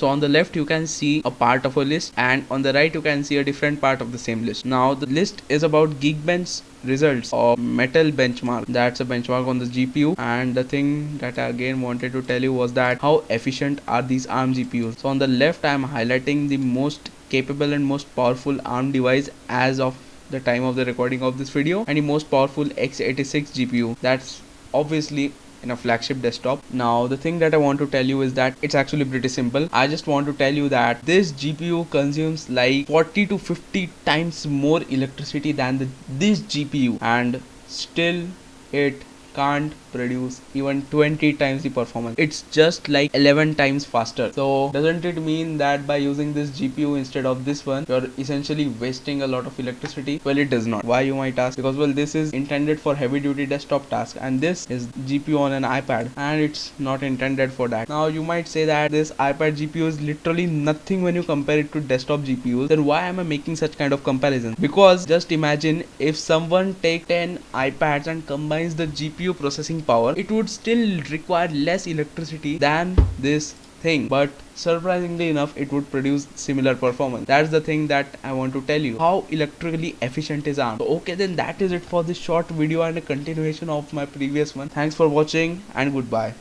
So on the left you can see a part of a list, and on the right you can see a different part of the same list. Now the list is about Geekbench results of Metal benchmark. That's a benchmark on the GPU, and the thing that I again wanted to tell you was that how efficient are these ARM GPUs. So on the left I am highlighting the most capable and most powerful ARM device as of the time of the recording of this video, and the most powerful x86 GPU. That's obviously in a flagship desktop. Now the thing that I want to tell you is that it's actually pretty simple. I just want to tell you that this GPU consumes like 40 to 50 times more electricity than this GPU, and still it can't produce even 20 times the performance. It's just like 11 times faster. So doesn't it mean that by using this GPU instead of this one, you're essentially wasting a lot of electricity? Well, it does not. Why, you might ask? Because well, this is intended for heavy duty desktop tasks, and this is GPU on an iPad, and it's not intended for that. Now you might say that this iPad GPU is literally nothing when you compare it to desktop GPUs. Then why am I making such kind of comparison? Because just imagine if someone take 10 iPads and combines the GPU processing power, it would still require less electricity than this thing, but surprisingly enough it would produce similar performance. That's the thing that I want to tell you, how electrically efficient is ARM. So okay, then that is it for this short video and a continuation of my previous one. Thanks for watching and goodbye.